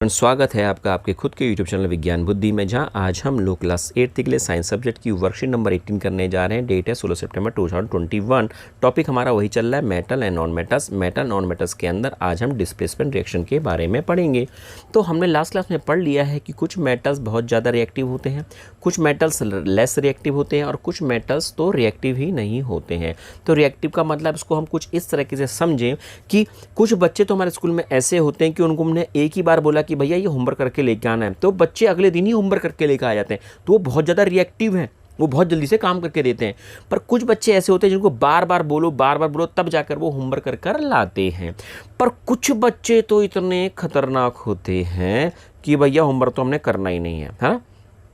स्वागत है आपका आपके खुद के यूट्यूब चैनल विज्ञान बुद्धि में, जहां आज हम लोग क्लास 8 के लिए साइंस सब्जेक्ट की वर्कशीट नंबर 18 करने जा रहे हैं। डेट है 16 सितंबर 2021। टॉपिक हमारा वही चल रहा है, metal and non metals. Metal non metals के अंदर आज हम डिस्प्लेसमेंट रिएक्शन के बारे में पढ़ेंगे। तो हमने लास्ट क्लास में पढ़ लिया है कि कुछ मेटल्स बहुत ज़्यादा रिएक्टिव होते हैं, कुछ मेटल्स लेस रिएक्टिव होते हैं और कुछ मेटल्स तो रिएक्टिव ही नहीं होते हैं। तो रिएक्टिव का मतलब इसको हम कुछ इस तरीके से समझें कि कुछ बच्चे तो हमारे स्कूल में ऐसे होते हैं कि उनको हमने एक ही बार बोला कि भैया ये होमवर्क करके लेके आना है, तो बच्चे अगले दिन ही होमवर्क करके लेके आ जाते हैं। तो वो बहुत ज़्यादा रिएक्टिव हैं, वो बहुत जल्दी से काम करके देते हैं। पर कुछ बच्चे ऐसे होते हैं जिनको बार बार बोलो तब जाकर वो होमवर्क कर लाते हैं। पर कुछ बच्चे तो इतने खतरनाक होते हैं कि भैया होमवर्क तो हमने करना ही नहीं है ना,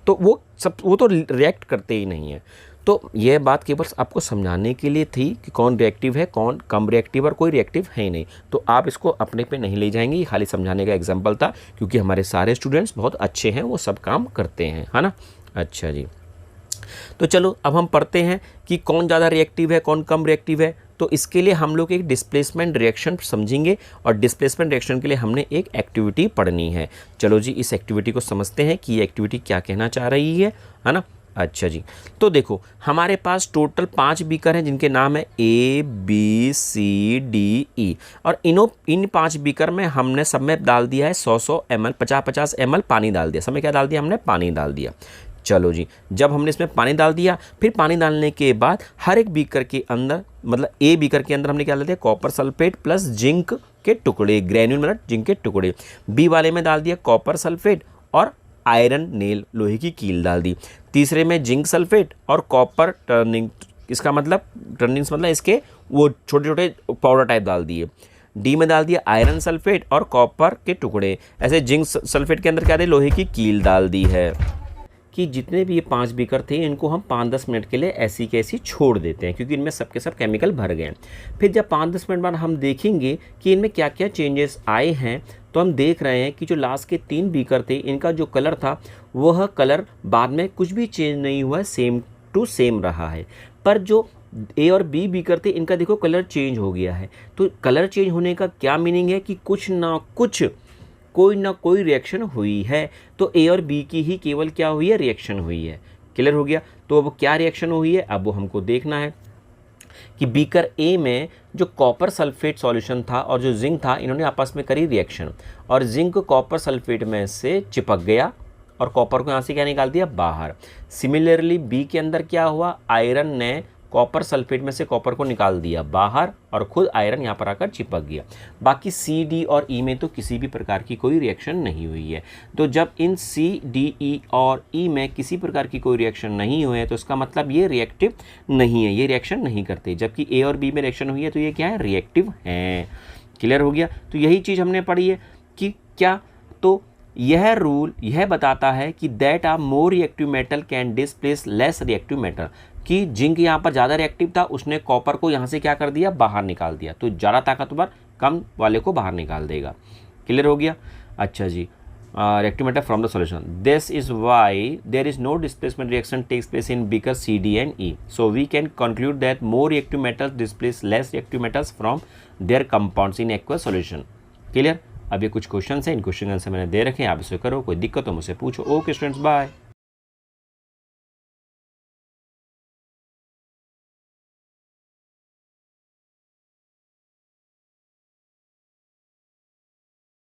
तो वो तो रिएक्ट करते ही नहीं है। तो यह बात केवल आपको समझाने के लिए थी कि कौन रिएक्टिव है, कौन कम रिएक्टिव और कोई रिएक्टिव है ही नहीं। तो आप इसको अपने पे नहीं ले जाएंगे, ये खाली समझाने का एग्जाम्पल था, क्योंकि हमारे सारे स्टूडेंट्स बहुत अच्छे हैं, वो सब काम करते हैं, है ना। अच्छा जी, तो चलो अब हम पढ़ते हैं कि कौन ज़्यादा रिएक्टिव है, कौन कम रिएक्टिव है। तो इसके लिए हम लोग एक डिस्प्लेसमेंट रिएक्शन समझेंगे और डिस्प्लेसमेंट रिएक्शन के लिए हमने एक एक्टिविटी पढ़नी है। चलो जी, इस एक्टिविटी को समझते हैं कि ये एक्टिविटी क्या कहना चाह रही है ना। अच्छा जी, तो देखो हमारे पास टोटल 5 बीकर हैं जिनके नाम है A B C D E, और इन 5 बीकर में हमने सब में डाल दिया है 100 ml 50 ml पानी डाल दिया। सब में क्या डाल दिया हमने? पानी डाल दिया। चलो जी, जब हमने इसमें पानी डाल दिया, फिर पानी डालने के बाद हर एक बीकर के अंदर, मतलब ए बीकर के अंदर हमने क्या डाल दिया? कॉपर सल्फेट प्लस जिंक के टुकड़े, ग्रेन्यूल मतलब जिंक के टुकड़े। बी वाले में डाल दिया कॉपर सल्फेट और आयरन नेल, लोहे की कील डाल दी। तीसरे में जिंक सल्फेट और कॉपर टर्निंग, इसका मतलब टर्निंग्स मतलब इसके वो छोटे छोटे पाउडर टाइप डाल दिए। डी में डाल दिया आयरन सल्फेट और कॉपर के टुकड़े। ऐसे जिंक सल्फेट के अंदर क्या दे? लोहे की कील डाल दी है। कि जितने भी ये 5 बीकर थे इनको हम 5-10 मिनट के लिए ऐसी के ऐसी छोड़ देते हैं, क्योंकि इनमें सब के सब केमिकल भर गए हैं। फिर जब 5-10 मिनट बाद हम देखेंगे कि इनमें क्या क्या चेंजेस आए हैं, तो हम देख रहे हैं कि जो लास्ट के 3 बीकर थे इनका जो कलर था वह कलर बाद में कुछ भी चेंज नहीं हुआ, सेम टू सेम रहा है। पर जो ए और बी बीकर थे इनका देखो कलर चेंज हो गया है। तो कलर चेंज होने का क्या मीनिंग है? कि कुछ ना कुछ, कोई ना कोई रिएक्शन हुई है। तो ए और बी की ही केवल क्या हुई है? रिएक्शन हुई है। क्लियर हो गया? तो अब क्या रिएक्शन हुई है अब वो हमको देखना है कि बीकर ए में जो कॉपर सल्फेट सॉल्यूशन था और जो जिंक था, इन्होंने आपस में करी रिएक्शन, और जिंक कॉपर सल्फेट में से चिपक गया और कॉपर को यहाँ से क्या निकाल दिया? बाहर। सिमिलरली बी के अंदर क्या हुआ? आयरन ने कॉपर सल्फेट में से कॉपर को निकाल दिया बाहर और खुद आयरन यहाँ पर आकर चिपक गया। बाकी सी डी और ई में तो किसी भी प्रकार की कोई रिएक्शन नहीं हुई है। तो जब इन सी डी ई और ई में किसी प्रकार की कोई रिएक्शन नहीं हुई है तो इसका मतलब ये रिएक्टिव नहीं है, ये रिएक्शन नहीं करते। जबकि ए और बी में रिएक्शन हुई है तो ये क्या है? रिएक्टिव हैं। क्लियर हो गया? तो यही चीज़ हमने पढ़ी है कि क्या, तो यह रूल यह बताता है कि that a more reactive metal can displace less reactive metal, कि जिंक यहाँ पर ज़्यादा रिएक्टिव था, उसने कॉपर को यहाँ से क्या कर दिया? बाहर निकाल दिया। तो ज़्यादा ताकतवर कम वाले को बाहर निकाल देगा। क्लियर हो गया? अच्छा जी, reactive metal from the solution, this is why there is no displacement reaction takes place in beaker C D and E. So we can conclude that more reactive metals displace less reactive metals from their compounds in aqueous solution. Clear? अब ये कुछ question हैं, इन question answer मैंने दे रखे हैं, आप इसे करो, कोई दिक्कत हो मुझसे पूछो। Okay students, bye.